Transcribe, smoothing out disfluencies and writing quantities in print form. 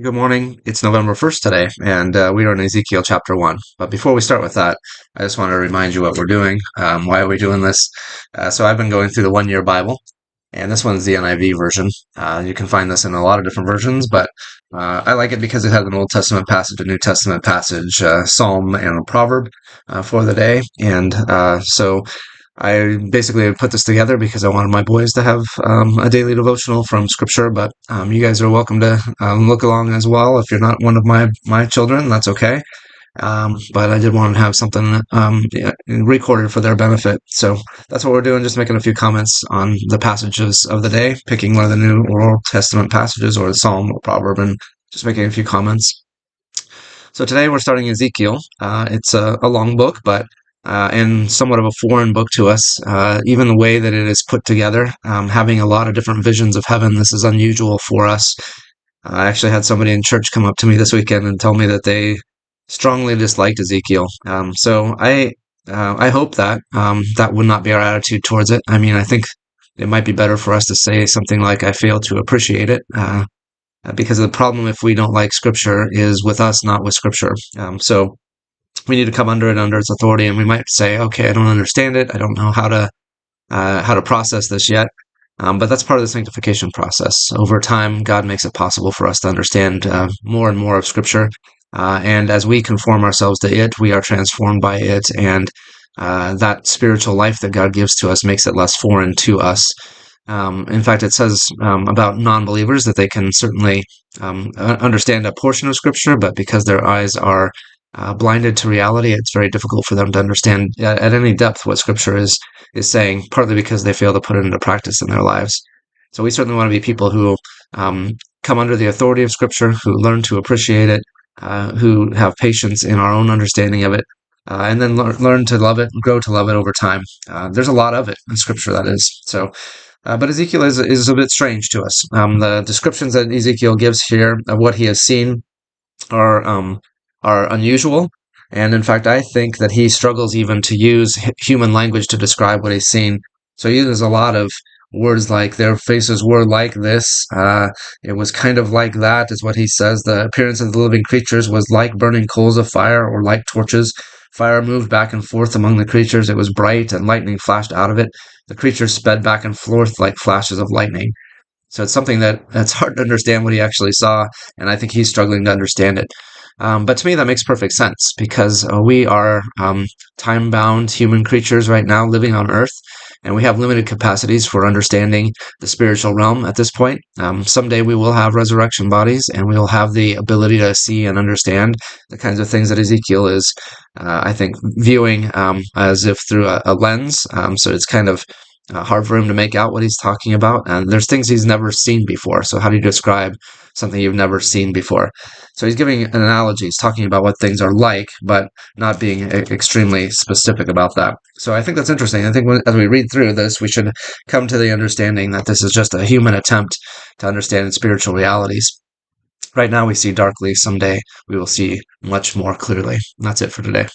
Good morning. It's November 1st today, and we are in Ezekiel chapter 1. But before we start with that, I just want to remind you what we're doing. Why are we doing this? So I've been going through the one-year Bible, and this one's the NIV version. You can find this in a lot of different versions, but I like it because it has an Old Testament passage, a New Testament passage, Psalm, and a proverb for the day. And so I basically put this together because I wanted my boys to have a daily devotional from Scripture, but you guys are welcome to look along as well. If you're not one of my children, that's okay. But I did want to have something recorded for their benefit. So that's what we're doing, just making a few comments on the passages of the day, picking one of the New or Old Testament passages or the Psalm or Proverb, and just making a few comments. So today we're starting Ezekiel. It's a long book, but and somewhat of a foreign book to us. Even the way that it is put together, having a lot of different visions of heaven, this is unusual for us. I actually had somebody in church come up to me this weekend and tell me that they strongly disliked Ezekiel. So I hope that that would not be our attitude towards it. I mean, I think it might be better for us to say something like, "I fail to appreciate it." Because the problem, if we don't like Scripture, is with us, not with Scripture. So we need to come under it, under its authority, and we might say, "Okay, I don't understand it. I don't know how to process this yet." But that's part of the sanctification process. Over time, God makes it possible for us to understand more and more of Scripture. And as we conform ourselves to it, we are transformed by it. And that spiritual life that God gives to us makes it less foreign to us. In fact, it says about non-believers that they can certainly understand a portion of Scripture, but because their eyes are blinded to reality, it's very difficult for them to understand at any depth what Scripture is saying, partly because they fail to put it into practice in their lives. So we certainly want to be people who come under the authority of Scripture, who learn to appreciate it, who have patience in our own understanding of it, and then learn to love it, grow to love it over time. There's a lot of it in Scripture, that is. But Ezekiel is a bit strange to us. The descriptions that Ezekiel gives here of what he has seen are are unusual, and in fact, I think that he struggles even to use human language to describe what he's seen. So he uses a lot of words like "their faces were like this," "it was kind of like that," is what he says. "The appearance of the living creatures was like burning coals of fire or like torches. Fire moved back and forth among the creatures. It was bright, and lightning flashed out of it. The creatures sped back and forth like flashes of lightning." So it's something that's hard to understand what he actually saw, and I think he's struggling to understand it. But to me, that makes perfect sense because we are time-bound human creatures right now living on Earth, and we have limited capacities for understanding the spiritual realm at this point. Someday we will have resurrection bodies, and we will have the ability to see and understand the kinds of things that Ezekiel is, I think, viewing as if through a lens. So it's kind of hard for him to make out what he's talking about. And there's things he's never seen before. So how do you describe something you've never seen before? So he's giving an analogy. He's talking about what things are like, but not being extremely specific about that. So I think that's interesting. I think as we read through this, we should come to the understanding that this is just a human attempt to understand spiritual realities. Right now we see darkly. Someday we will see much more clearly. And that's it for today.